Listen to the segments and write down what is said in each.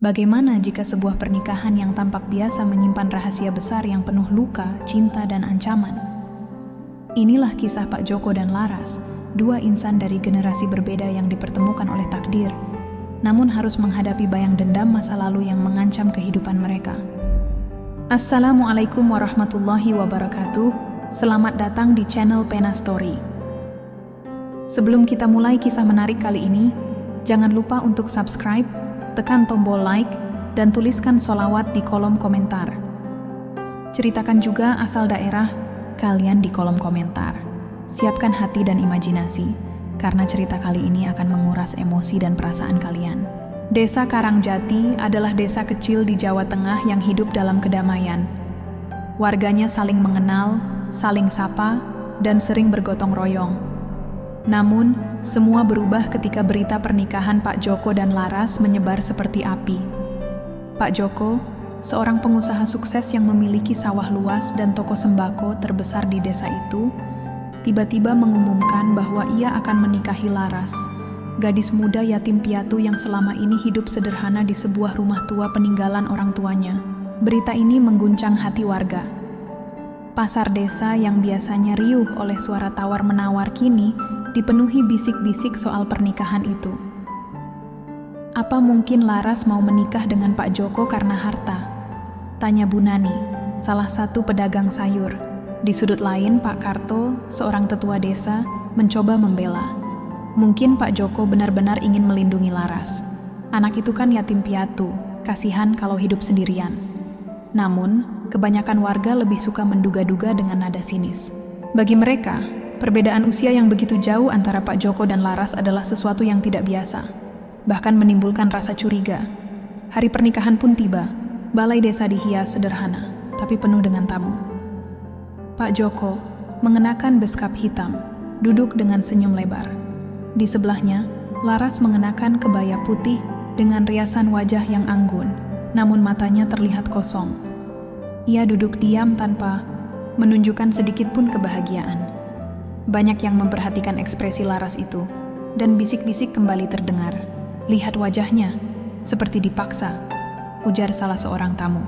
Bagaimana jika sebuah pernikahan yang tampak biasa menyimpan rahasia besar yang penuh luka, cinta, dan ancaman? Inilah kisah Pak Joko dan Laras, dua insan dari generasi berbeda yang dipertemukan oleh takdir, namun harus menghadapi bayang dendam masa lalu yang mengancam kehidupan mereka. Assalamualaikum warahmatullahi wabarakatuh. Selamat datang di channel Pena Story. Sebelum kita mulai kisah menarik kali ini, jangan lupa untuk subscribe, tekan tombol like, dan tuliskan sholawat di kolom komentar. Ceritakan juga asal daerah kalian di kolom komentar. Siapkan hati dan imajinasi, karena cerita kali ini akan menguras emosi dan perasaan kalian. Desa Karangjati adalah desa kecil di Jawa Tengah yang hidup dalam kedamaian. Warganya saling mengenal, saling sapa, dan sering bergotong royong. Namun, semua berubah ketika berita pernikahan Pak Joko dan Laras menyebar seperti api. Pak Joko, seorang pengusaha sukses yang memiliki sawah luas dan toko sembako terbesar di desa itu, tiba-tiba mengumumkan bahwa ia akan menikahi Laras, gadis muda yatim piatu yang selama ini hidup sederhana di sebuah rumah tua peninggalan orang tuanya. Berita ini mengguncang hati warga. Pasar desa yang biasanya riuh oleh suara tawar-menawar kini dipenuhi bisik-bisik soal pernikahan itu. Apa mungkin Laras mau menikah dengan Pak Joko karena harta? Tanya Bu Nani, salah satu pedagang sayur. Di sudut lain, Pak Karto, seorang tetua desa, mencoba membela. Mungkin Pak Joko benar-benar ingin melindungi Laras. Anak itu kan yatim piatu, kasihan kalau hidup sendirian. Namun, kebanyakan warga lebih suka menduga-duga dengan nada sinis. Bagi mereka, perbedaan usia yang begitu jauh antara Pak Joko dan Laras adalah sesuatu yang tidak biasa, bahkan menimbulkan rasa curiga. Hari pernikahan pun tiba. Balai desa dihias sederhana, tapi penuh dengan tamu. Pak Joko mengenakan beskap hitam, duduk dengan senyum lebar. Di sebelahnya, Laras mengenakan kebaya putih dengan riasan wajah yang anggun, namun matanya terlihat kosong. Ia duduk diam tanpa menunjukkan sedikit pun kebahagiaan. Banyak yang memperhatikan ekspresi Laras itu, dan bisik-bisik kembali terdengar. Lihat wajahnya, seperti dipaksa, ujar salah seorang tamu.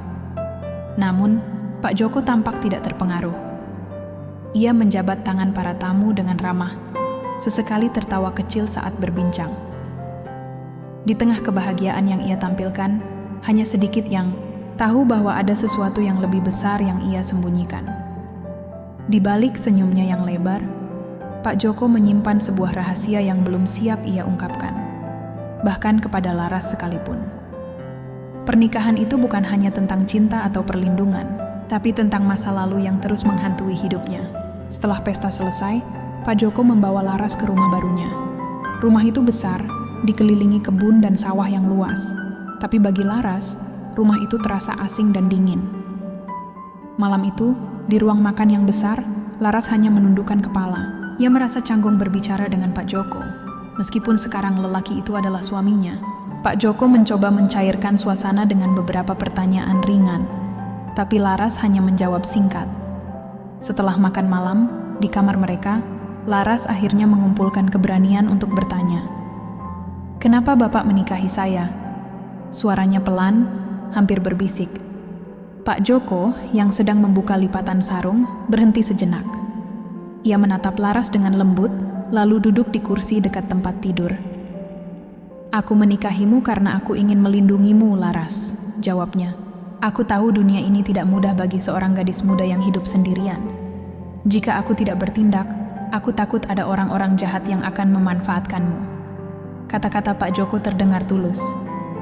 Namun, Pak Joko tampak tidak terpengaruh. Ia menjabat tangan para tamu dengan ramah, sesekali tertawa kecil saat berbincang. Di tengah kebahagiaan yang ia tampilkan, hanya sedikit yang tahu bahwa ada sesuatu yang lebih besar yang ia sembunyikan. Di balik senyumnya yang lebar, Pak Joko menyimpan sebuah rahasia yang belum siap ia ungkapkan, bahkan kepada Laras sekalipun. Pernikahan itu bukan hanya tentang cinta atau perlindungan, tapi tentang masa lalu yang terus menghantui hidupnya. Setelah pesta selesai, Pak Joko membawa Laras ke rumah barunya. Rumah itu besar, dikelilingi kebun dan sawah yang luas. Tapi bagi Laras, rumah itu terasa asing dan dingin. Malam itu, di ruang makan yang besar, Laras hanya menundukkan kepala. Ia merasa canggung berbicara dengan Pak Joko. Meskipun sekarang lelaki itu adalah suaminya, Pak Joko mencoba mencairkan suasana dengan beberapa pertanyaan ringan. Tapi Laras hanya menjawab singkat. Setelah makan malam, di kamar mereka, Laras akhirnya mengumpulkan keberanian untuk bertanya. "Kenapa Bapak menikahi saya?" Suaranya pelan, hampir berbisik. Pak Joko, yang sedang membuka lipatan sarung, berhenti sejenak. Ia menatap Laras dengan lembut, lalu duduk di kursi dekat tempat tidur. "Aku menikahimu karena aku ingin melindungimu, Laras," jawabnya. "Aku tahu dunia ini tidak mudah bagi seorang gadis muda yang hidup sendirian. Jika aku tidak bertindak, aku takut ada orang-orang jahat yang akan memanfaatkanmu." Kata-kata Pak Joko terdengar tulus,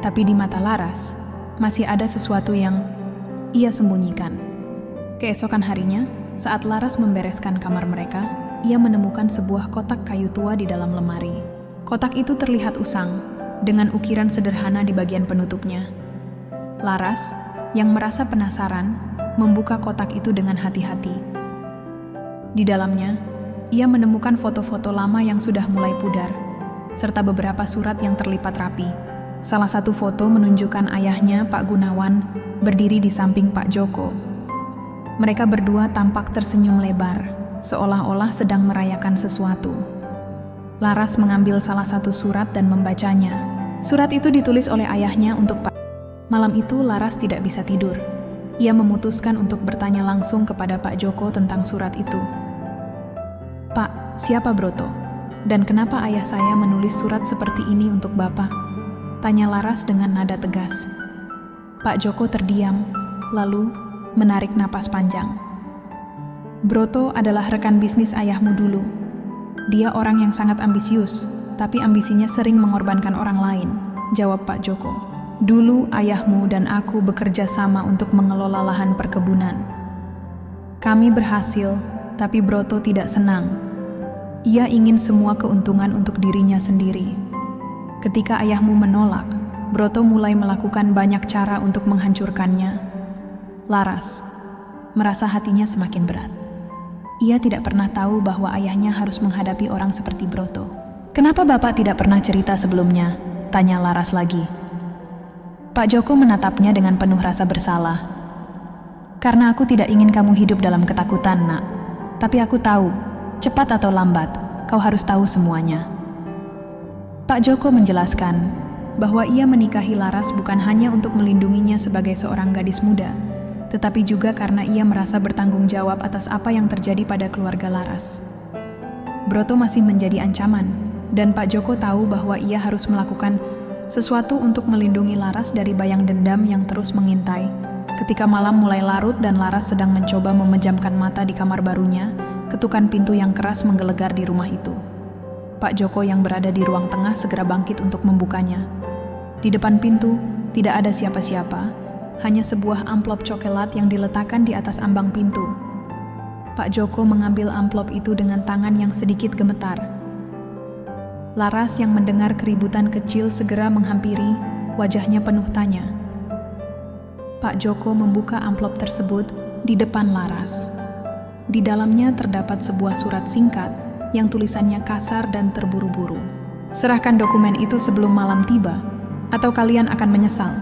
tapi di mata Laras, masih ada sesuatu yang ia sembunyikan. Keesokan harinya, saat Laras membereskan kamar mereka, ia menemukan sebuah kotak kayu tua di dalam lemari. Kotak itu terlihat usang, dengan ukiran sederhana di bagian penutupnya. Laras, yang merasa penasaran, membuka kotak itu dengan hati-hati. Di dalamnya, ia menemukan foto-foto lama yang sudah mulai pudar, serta beberapa surat yang terlipat rapi. Salah satu foto menunjukkan ayahnya, Pak Gunawan, berdiri di samping Pak Joko. Mereka berdua tampak tersenyum lebar, seolah-olah sedang merayakan sesuatu. Laras mengambil salah satu surat dan membacanya. Surat itu ditulis oleh ayahnya untuk Pak. Malam itu Laras tidak bisa tidur. Ia memutuskan untuk bertanya langsung kepada Pak Joko tentang surat itu. "Pak, siapa Broto? Dan kenapa ayah saya menulis surat seperti ini untuk Bapak?" tanya Laras dengan nada tegas. Pak Joko terdiam, lalu menarik napas panjang. "Broto adalah rekan bisnis ayahmu dulu. Dia orang yang sangat ambisius, tapi ambisinya sering mengorbankan orang lain," jawab Pak Joko. "Dulu ayahmu dan aku bekerja sama untuk mengelola lahan perkebunan. Kami berhasil, tapi Broto tidak senang. Ia ingin semua keuntungan untuk dirinya sendiri. Ketika ayahmu menolak, Broto mulai melakukan banyak cara untuk menghancurkannya." Laras merasa hatinya semakin berat. Ia tidak pernah tahu bahwa ayahnya harus menghadapi orang seperti Broto. "Kenapa Bapak tidak pernah cerita sebelumnya?" tanya Laras lagi. Pak Joko menatapnya dengan penuh rasa bersalah. "Karena aku tidak ingin kamu hidup dalam ketakutan, Nak. Tapi aku tahu, cepat atau lambat, kau harus tahu semuanya." Pak Joko menjelaskan bahwa ia menikahi Laras bukan hanya untuk melindunginya sebagai seorang gadis muda, tetapi juga karena ia merasa bertanggung jawab atas apa yang terjadi pada keluarga Laras. Broto masih menjadi ancaman, dan Pak Joko tahu bahwa ia harus melakukan sesuatu untuk melindungi Laras dari bayang dendam yang terus mengintai. Ketika malam mulai larut dan Laras sedang mencoba memejamkan mata di kamar barunya, ketukan pintu yang keras menggelegar di rumah itu. Pak Joko yang berada di ruang tengah segera bangkit untuk membukanya. Di depan pintu, tidak ada siapa-siapa, hanya sebuah amplop coklat yang diletakkan di atas ambang pintu. Pak Joko mengambil amplop itu dengan tangan yang sedikit gemetar. Laras yang mendengar keributan kecil segera menghampiri, wajahnya penuh tanya. Pak Joko membuka amplop tersebut di depan Laras. Di dalamnya terdapat sebuah surat singkat yang tulisannya kasar dan terburu-buru. "Serahkan dokumen itu sebelum malam tiba, atau kalian akan menyesal."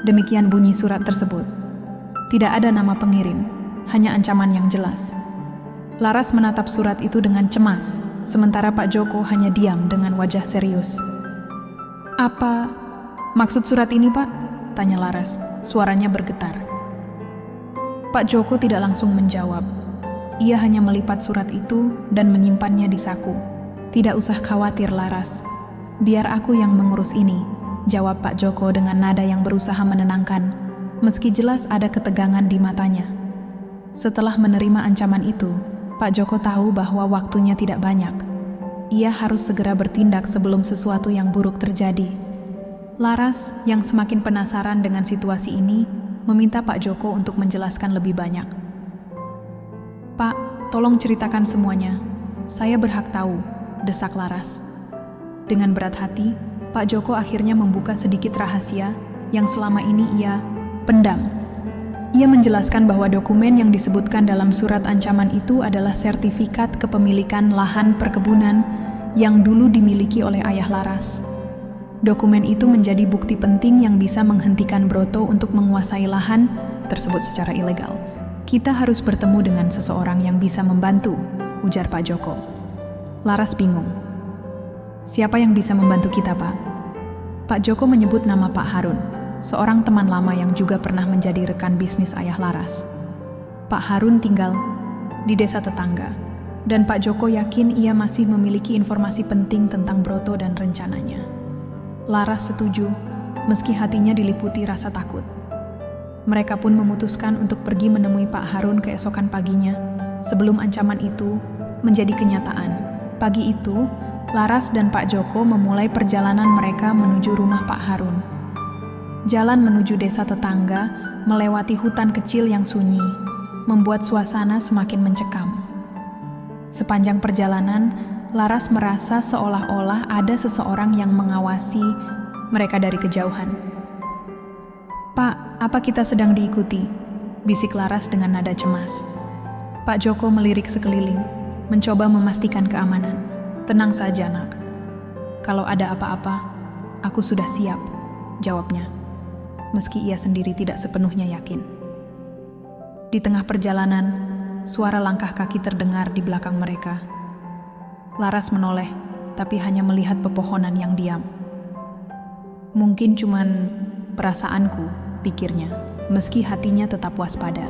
Demikian bunyi surat tersebut. Tidak ada nama pengirim, hanya ancaman yang jelas. Laras menatap surat itu dengan cemas, sementara Pak Joko hanya diam dengan wajah serius. "Apa maksud surat ini, Pak?" tanya Laras, suaranya bergetar. Pak Joko tidak langsung menjawab. Ia hanya melipat surat itu dan menyimpannya di saku. "Tidak usah khawatir, Laras. Biar aku yang mengurus ini," jawab Pak Joko dengan nada yang berusaha menenangkan, meski jelas ada ketegangan di matanya. Setelah menerima ancaman itu, Pak Joko tahu bahwa waktunya tidak banyak. Ia harus segera bertindak sebelum sesuatu yang buruk terjadi. Laras, yang semakin penasaran dengan situasi ini, meminta Pak Joko untuk menjelaskan lebih banyak. "Pak, tolong ceritakan semuanya. Saya berhak tahu," desak Laras. Dengan berat hati, Pak Joko akhirnya membuka sedikit rahasia yang selama ini ia pendam. Ia menjelaskan bahwa dokumen yang disebutkan dalam surat ancaman itu adalah sertifikat kepemilikan lahan perkebunan yang dulu dimiliki oleh ayah Laras. Dokumen itu menjadi bukti penting yang bisa menghentikan Broto untuk menguasai lahan tersebut secara ilegal. "Kita harus bertemu dengan seseorang yang bisa membantu," ujar Pak Joko. Laras bingung. "Siapa yang bisa membantu kita, Pak?" Pak Joko menyebut nama Pak Harun, seorang teman lama yang juga pernah menjadi rekan bisnis ayah Laras. Pak Harun tinggal di desa tetangga, dan Pak Joko yakin ia masih memiliki informasi penting tentang Broto dan rencananya. Laras setuju, meski hatinya diliputi rasa takut. Mereka pun memutuskan untuk pergi menemui Pak Harun keesokan paginya, sebelum ancaman itu menjadi kenyataan. Pagi itu, Laras dan Pak Joko memulai perjalanan mereka menuju rumah Pak Harun. Jalan menuju desa tetangga melewati hutan kecil yang sunyi, membuat suasana semakin mencekam. Sepanjang perjalanan, Laras merasa seolah-olah ada seseorang yang mengawasi mereka dari kejauhan. "Pak, apa kita sedang diikuti?" bisik Laras dengan nada cemas. Pak Joko melirik sekeliling, mencoba memastikan keamanan. "Tenang saja, Nak. Kalau ada apa-apa, aku sudah siap," jawabnya, meski ia sendiri tidak sepenuhnya yakin. Di tengah perjalanan, suara langkah kaki terdengar di belakang mereka. Laras menoleh, tapi hanya melihat pepohonan yang diam. Mungkin cuman perasaanku, pikirnya, meski hatinya tetap waspada.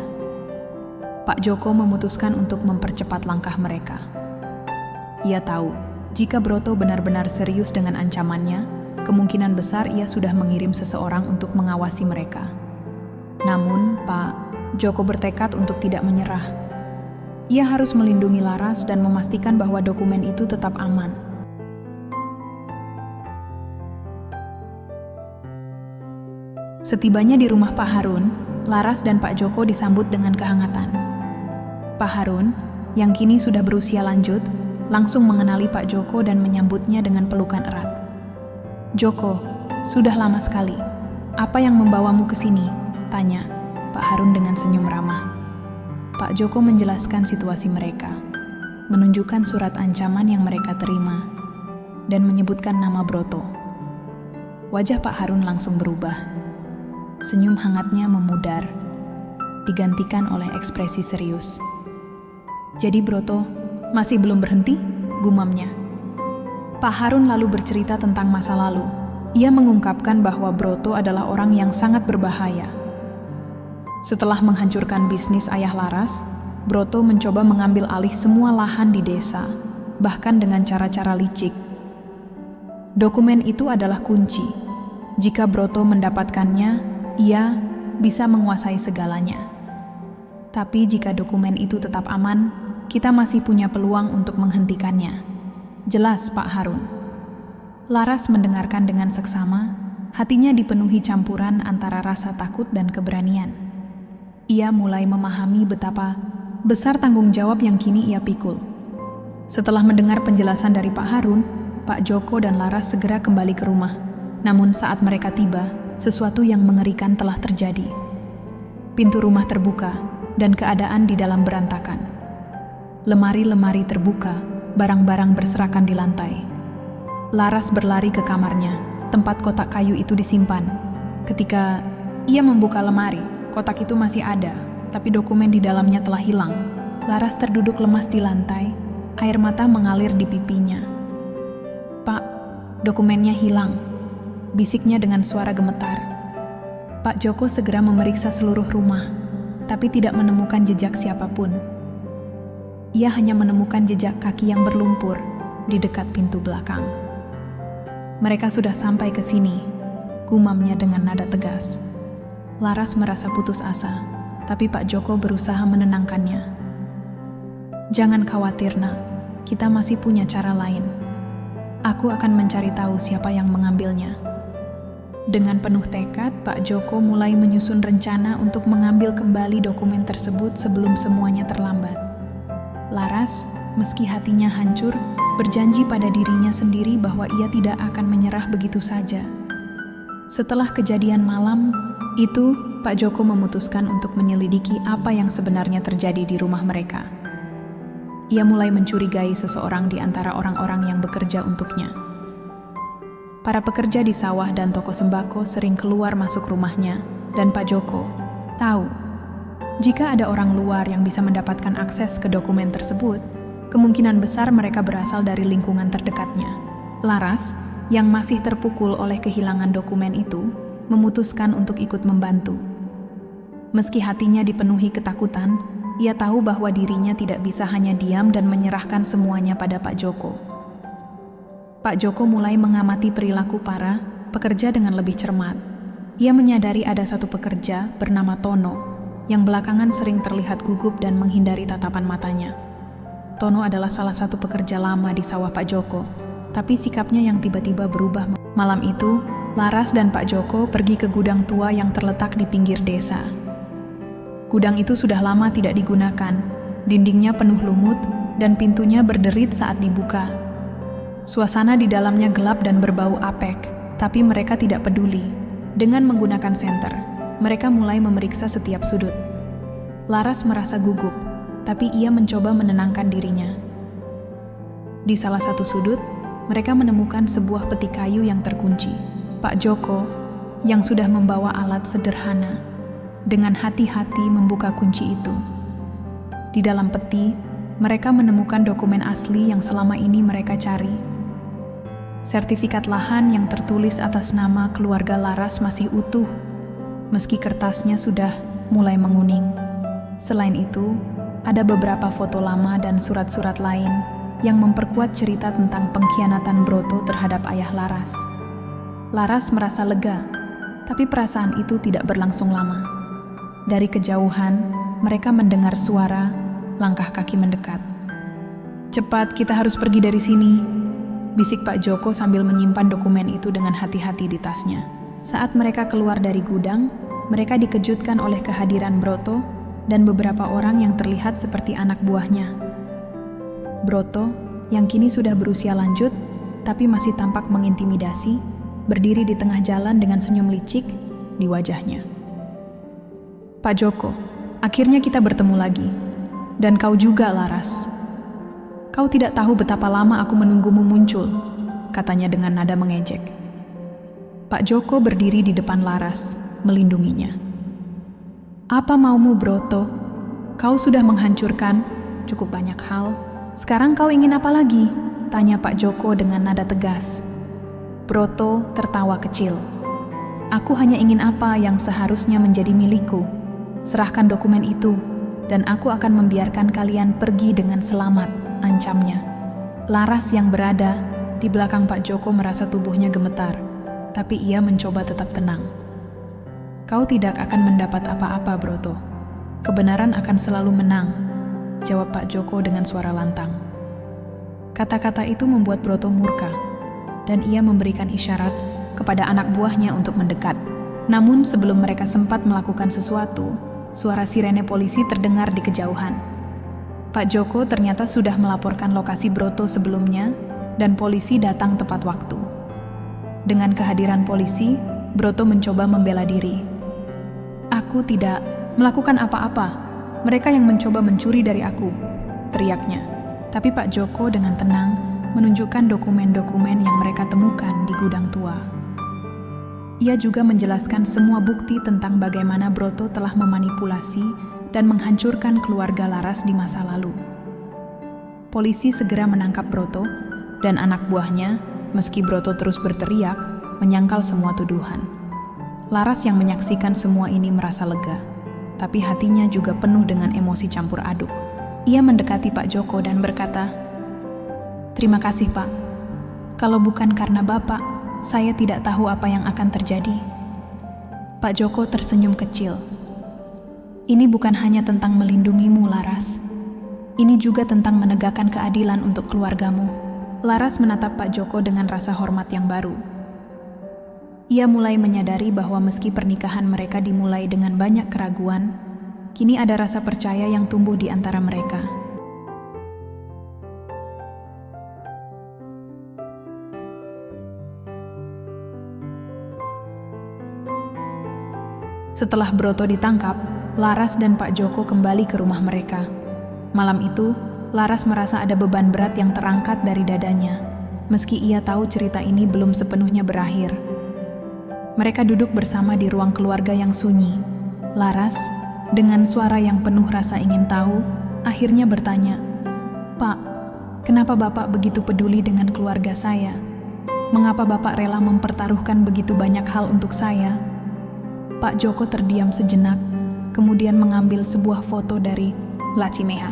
Pak Joko memutuskan untuk mempercepat langkah mereka. Ia tahu, jika Broto benar-benar serius dengan ancamannya, kemungkinan besar ia sudah mengirim seseorang untuk mengawasi mereka. Namun, Pak Joko bertekad untuk tidak menyerah. Ia harus melindungi Laras dan memastikan bahwa dokumen itu tetap aman. Setibanya di rumah Pak Harun, Laras dan Pak Joko disambut dengan kehangatan. Pak Harun, yang kini sudah berusia lanjut, langsung mengenali Pak Joko dan menyambutnya dengan pelukan erat. "Joko, sudah lama sekali. Apa yang membawamu ke sini?" tanya Pak Harun dengan senyum ramah. Pak Joko menjelaskan situasi mereka, menunjukkan surat ancaman yang mereka terima, dan menyebutkan nama Broto. Wajah Pak Harun langsung berubah. Senyum hangatnya memudar, digantikan oleh ekspresi serius. "Jadi Broto masih belum berhenti?" gumamnya. Pak Harun lalu bercerita tentang masa lalu. Ia mengungkapkan bahwa Broto adalah orang yang sangat berbahaya. Setelah menghancurkan bisnis ayah Laras, Broto mencoba mengambil alih semua lahan di desa, bahkan dengan cara-cara licik. Dokumen itu adalah kunci. Jika Broto mendapatkannya, ia bisa menguasai segalanya. Tapi jika dokumen itu tetap aman, kita masih punya peluang untuk menghentikannya. Jelas, Pak Harun. Laras mendengarkan dengan seksama, hatinya dipenuhi campuran antara rasa takut dan keberanian. Ia mulai memahami betapa besar tanggung jawab yang kini ia pikul. Setelah mendengar penjelasan dari Pak Harun, Pak Joko dan Laras segera kembali ke rumah. Namun saat mereka tiba, sesuatu yang mengerikan telah terjadi. Pintu rumah terbuka, dan keadaan di dalam berantakan. Lemari-lemari terbuka, barang-barang berserakan di lantai. Laras berlari ke kamarnya, tempat kotak kayu itu disimpan. Ketika ia membuka lemari, kotak itu masih ada, tapi dokumen di dalamnya telah hilang. Laras terduduk lemas di lantai, air mata mengalir di pipinya. "Pak, dokumennya hilang," bisiknya dengan suara gemetar. Pak Joko segera memeriksa seluruh rumah, tapi tidak menemukan jejak siapapun. Ia hanya menemukan jejak kaki yang berlumpur di dekat pintu belakang. "Mereka sudah sampai ke sini," gumamnya dengan nada tegas. Laras merasa putus asa, tapi Pak Joko berusaha menenangkannya. "Jangan khawatir, Nak. Kita masih punya cara lain. Aku akan mencari tahu siapa yang mengambilnya." Dengan penuh tekad, Pak Joko mulai menyusun rencana untuk mengambil kembali dokumen tersebut sebelum semuanya terlambat. Laras, meski hatinya hancur, berjanji pada dirinya sendiri bahwa ia tidak akan menyerah begitu saja. Setelah kejadian malam itu, Pak Joko memutuskan untuk menyelidiki apa yang sebenarnya terjadi di rumah mereka. Ia mulai mencurigai seseorang di antara orang-orang yang bekerja untuknya. Para pekerja di sawah dan toko sembako sering keluar masuk rumahnya, dan Pak Joko tahu, jika ada orang luar yang bisa mendapatkan akses ke dokumen tersebut, kemungkinan besar mereka berasal dari lingkungan terdekatnya. Laras, yang masih terpukul oleh kehilangan dokumen itu, memutuskan untuk ikut membantu. Meski hatinya dipenuhi ketakutan, ia tahu bahwa dirinya tidak bisa hanya diam dan menyerahkan semuanya pada Pak Joko. Pak Joko mulai mengamati perilaku para pekerja dengan lebih cermat. Ia menyadari ada satu pekerja bernama Tono, yang belakangan sering terlihat gugup dan menghindari tatapan matanya. Tono adalah salah satu pekerja lama di sawah Pak Joko, tapi sikapnya yang tiba-tiba berubah. Malam itu, Laras dan Pak Joko pergi ke gudang tua yang terletak di pinggir desa. Gudang itu sudah lama tidak digunakan, dindingnya penuh lumut, dan pintunya berderit saat dibuka. Suasana di dalamnya gelap dan berbau apek, tapi mereka tidak peduli. Dengan menggunakan senter, mereka mulai memeriksa setiap sudut. Laras merasa gugup, tapi ia mencoba menenangkan dirinya. Di salah satu sudut, mereka menemukan sebuah peti kayu yang terkunci. Pak Joko, yang sudah membawa alat sederhana, dengan hati-hati membuka kunci itu. Di dalam peti, mereka menemukan dokumen asli yang selama ini mereka cari. Sertifikat lahan yang tertulis atas nama keluarga Laras masih utuh, meski kertasnya sudah mulai menguning. Selain itu, ada beberapa foto lama dan surat-surat lain yang memperkuat cerita tentang pengkhianatan Broto terhadap ayah Laras. Laras merasa lega, tapi perasaan itu tidak berlangsung lama. Dari kejauhan, mereka mendengar suara langkah kaki mendekat. "Cepat, kita harus pergi dari sini," bisik Pak Joko sambil menyimpan dokumen itu dengan hati-hati di tasnya. Saat mereka keluar dari gudang, mereka dikejutkan oleh kehadiran Broto dan beberapa orang yang terlihat seperti anak buahnya. Broto, yang kini sudah berusia lanjut, tapi masih tampak mengintimidasi, berdiri di tengah jalan dengan senyum licik di wajahnya. "Pak Joko, akhirnya kita bertemu lagi. Dan kau juga, Laras. Kau tidak tahu betapa lama aku menunggumu muncul," katanya dengan nada mengejek. Pak Joko berdiri di depan Laras, melindunginya. "Apa maumu, Broto? Kau sudah menghancurkan cukup banyak hal. Sekarang kau ingin apa lagi?" tanya Pak Joko dengan nada tegas. Broto tertawa kecil. "Aku hanya ingin apa yang seharusnya menjadi milikku. Serahkan dokumen itu, dan aku akan membiarkan kalian pergi dengan selamat," ancamnya. Laras yang berada di belakang Pak Joko merasa tubuhnya gemetar, tapi ia mencoba tetap tenang. "Kau tidak akan mendapat apa-apa, Broto. Kebenaran akan selalu menang," jawab Pak Joko dengan suara lantang. Kata-kata itu membuat Broto murka, dan ia memberikan isyarat kepada anak buahnya untuk mendekat. Namun sebelum mereka sempat melakukan sesuatu, suara sirene polisi terdengar di kejauhan. Pak Joko ternyata sudah melaporkan lokasi Broto sebelumnya, dan polisi datang tepat waktu. Dengan kehadiran polisi, Broto mencoba membela diri. "Aku tidak melakukan apa-apa. Mereka yang mencoba mencuri dari aku," teriaknya. Tapi Pak Joko dengan tenang menunjukkan dokumen-dokumen yang mereka temukan di gudang tua. Ia juga menjelaskan semua bukti tentang bagaimana Broto telah memanipulasi dan menghancurkan keluarga Laras di masa lalu. Polisi segera menangkap Broto dan anak buahnya, meski Broto terus berteriak, menyangkal semua tuduhan. Laras yang menyaksikan semua ini merasa lega, tapi hatinya juga penuh dengan emosi campur aduk. Ia mendekati Pak Joko dan berkata, "Terima kasih, Pak. Kalau bukan karena Bapak, saya tidak tahu apa yang akan terjadi." Pak Joko tersenyum kecil. "Ini bukan hanya tentang melindungimu, Laras. Ini juga tentang menegakkan keadilan untuk keluargamu." Laras menatap Pak Joko dengan rasa hormat yang baru. Ia mulai menyadari bahwa meski pernikahan mereka dimulai dengan banyak keraguan, kini ada rasa percaya yang tumbuh di antara mereka. Setelah Broto ditangkap, Laras dan Pak Joko kembali ke rumah mereka. Malam itu, Laras merasa ada beban berat yang terangkat dari dadanya, meski ia tahu cerita ini belum sepenuhnya berakhir. Mereka duduk bersama di ruang keluarga yang sunyi. Laras, dengan suara yang penuh rasa ingin tahu, akhirnya bertanya, "Pak, kenapa Bapak begitu peduli dengan keluarga saya? Mengapa Bapak rela mempertaruhkan begitu banyak hal untuk saya?" Pak Joko terdiam sejenak, kemudian mengambil sebuah foto dari Lacimeha.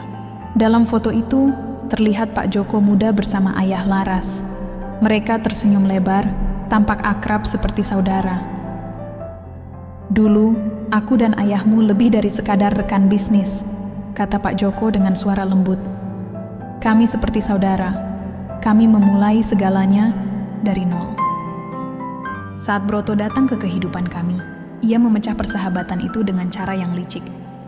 Dalam foto itu, terlihat Pak Joko muda bersama ayah Laras. Mereka tersenyum lebar, tampak akrab seperti saudara. "Dulu, aku dan ayahmu lebih dari sekadar rekan bisnis," kata Pak Joko dengan suara lembut. "Kami seperti saudara. Kami memulai segalanya dari nol. Saat Broto datang ke kehidupan kami, ia memecah persahabatan itu dengan cara yang licik.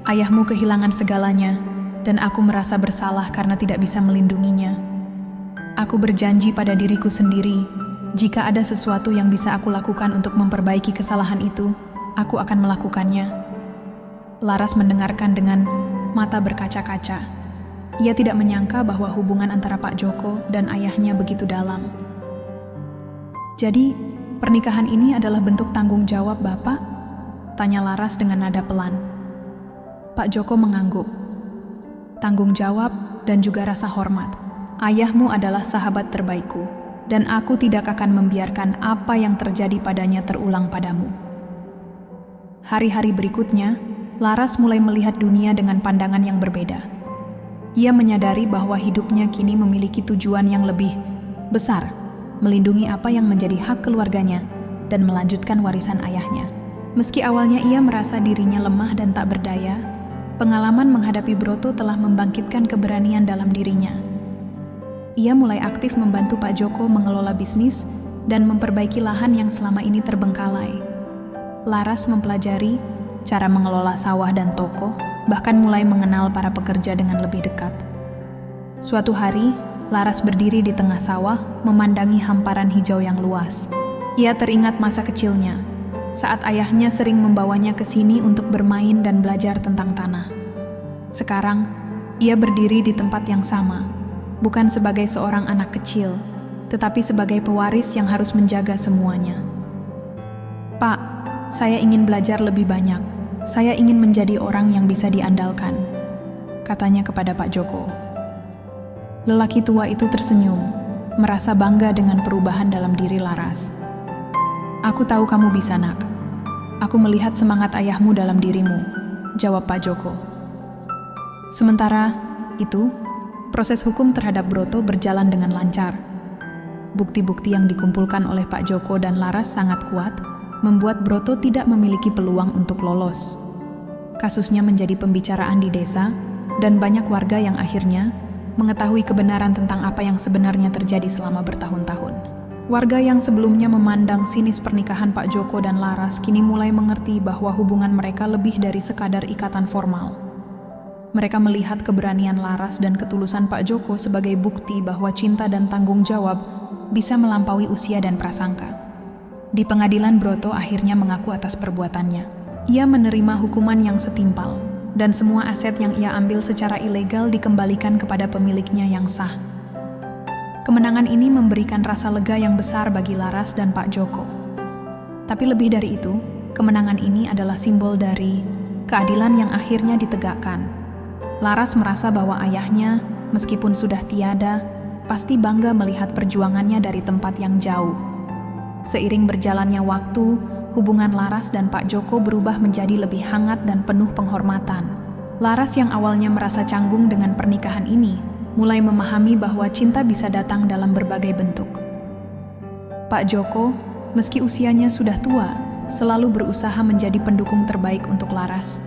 Ayahmu kehilangan segalanya, dan aku merasa bersalah karena tidak bisa melindunginya. Aku berjanji pada diriku sendiri, jika ada sesuatu yang bisa aku lakukan untuk memperbaiki kesalahan itu, aku akan melakukannya." Laras mendengarkan dengan mata berkaca-kaca. Ia tidak menyangka bahwa hubungan antara Pak Joko dan ayahnya begitu dalam. "Jadi, pernikahan ini adalah bentuk tanggung jawab Bapak?" tanya Laras dengan nada pelan. Pak Joko mengangguk. "Tanggung jawab dan juga rasa hormat. Ayahmu adalah sahabat terbaikku, dan aku tidak akan membiarkan apa yang terjadi padanya terulang padamu." Hari-hari berikutnya, Laras mulai melihat dunia dengan pandangan yang berbeda. Ia menyadari bahwa hidupnya kini memiliki tujuan yang lebih besar, melindungi apa yang menjadi hak keluarganya dan melanjutkan warisan ayahnya. Meski awalnya ia merasa dirinya lemah dan tak berdaya, pengalaman menghadapi Broto telah membangkitkan keberanian dalam dirinya. Ia mulai aktif membantu Pak Joko mengelola bisnis dan memperbaiki lahan yang selama ini terbengkalai. Laras mempelajari cara mengelola sawah dan toko, bahkan mulai mengenal para pekerja dengan lebih dekat. Suatu hari, Laras berdiri di tengah sawah, memandangi hamparan hijau yang luas. Ia teringat masa kecilnya, saat ayahnya sering membawanya ke sini untuk bermain dan belajar tentang tanah. Sekarang, ia berdiri di tempat yang sama, bukan sebagai seorang anak kecil, tetapi sebagai pewaris yang harus menjaga semuanya. "Pak, saya ingin belajar lebih banyak. Saya ingin menjadi orang yang bisa diandalkan," katanya kepada Pak Joko. Lelaki tua itu tersenyum, merasa bangga dengan perubahan dalam diri Laras. "Aku tahu kamu bisa, Nak. Aku melihat semangat ayahmu dalam dirimu," jawab Pak Joko. Sementara itu, proses hukum terhadap Broto berjalan dengan lancar. Bukti-bukti yang dikumpulkan oleh Pak Joko dan Laras sangat kuat, membuat Broto tidak memiliki peluang untuk lolos. Kasusnya menjadi pembicaraan di desa, dan banyak warga yang akhirnya mengetahui kebenaran tentang apa yang sebenarnya terjadi selama bertahun-tahun. Warga yang sebelumnya memandang sinis pernikahan Pak Joko dan Laras kini mulai mengerti bahwa hubungan mereka lebih dari sekadar ikatan formal. Mereka melihat keberanian Laras dan ketulusan Pak Joko sebagai bukti bahwa cinta dan tanggung jawab bisa melampaui usia dan prasangka. Di pengadilan, Broto akhirnya mengaku atas perbuatannya. Ia menerima hukuman yang setimpal, dan semua aset yang ia ambil secara ilegal dikembalikan kepada pemiliknya yang sah. Kemenangan ini memberikan rasa lega yang besar bagi Laras dan Pak Joko. Tapi lebih dari itu, kemenangan ini adalah simbol dari keadilan yang akhirnya ditegakkan. Laras merasa bahwa ayahnya, meskipun sudah tiada, pasti bangga melihat perjuangannya dari tempat yang jauh. Seiring berjalannya waktu, hubungan Laras dan Pak Joko berubah menjadi lebih hangat dan penuh penghormatan. Laras yang awalnya merasa canggung dengan pernikahan ini, mulai memahami bahwa cinta bisa datang dalam berbagai bentuk. Pak Joko, meski usianya sudah tua, selalu berusaha menjadi pendukung terbaik untuk Laras.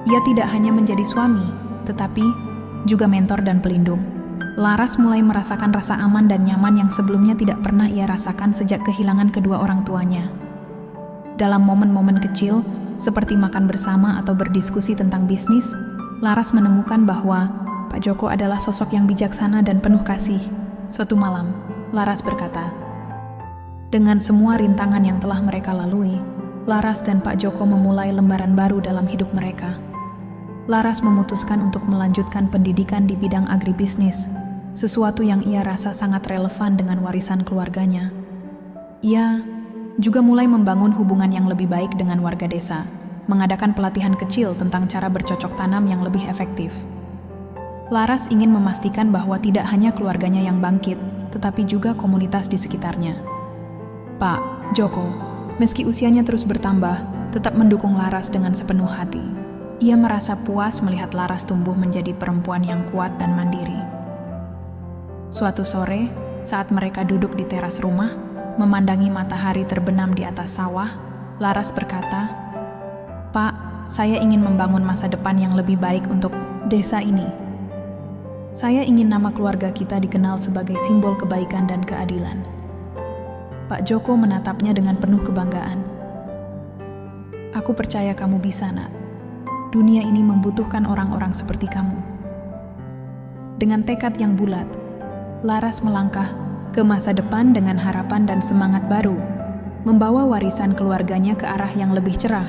Ia tidak hanya menjadi suami, tetapi juga mentor dan pelindung. Laras mulai merasakan rasa aman dan nyaman yang sebelumnya tidak pernah ia rasakan sejak kehilangan kedua orang tuanya. Dalam momen-momen kecil, seperti makan bersama atau berdiskusi tentang bisnis, Laras menemukan bahwa Pak Joko adalah sosok yang bijaksana dan penuh kasih. Suatu malam, Laras berkata, dengan semua rintangan yang telah mereka lalui, Laras dan Pak Joko memulai lembaran baru dalam hidup mereka. Laras memutuskan untuk melanjutkan pendidikan di bidang agribisnis, sesuatu yang ia rasa sangat relevan dengan warisan keluarganya. Ia juga mulai membangun hubungan yang lebih baik dengan warga desa, mengadakan pelatihan kecil tentang cara bercocok tanam yang lebih efektif. Laras ingin memastikan bahwa tidak hanya keluarganya yang bangkit, tetapi juga komunitas di sekitarnya. Pak Joko, meski usianya terus bertambah, tetap mendukung Laras dengan sepenuh hati. Ia merasa puas melihat Laras tumbuh menjadi perempuan yang kuat dan mandiri. Suatu sore, saat mereka duduk di teras rumah, memandangi matahari terbenam di atas sawah, Laras berkata, "Pak, saya ingin membangun masa depan yang lebih baik untuk desa ini. Saya ingin nama keluarga kita dikenal sebagai simbol kebaikan dan keadilan." Pak Joko menatapnya dengan penuh kebanggaan. "Aku percaya kamu bisa, Nak. Dunia ini membutuhkan orang-orang seperti kamu." Dengan tekad yang bulat, Laras melangkah ke masa depan dengan harapan dan semangat baru, membawa warisan keluarganya ke arah yang lebih cerah.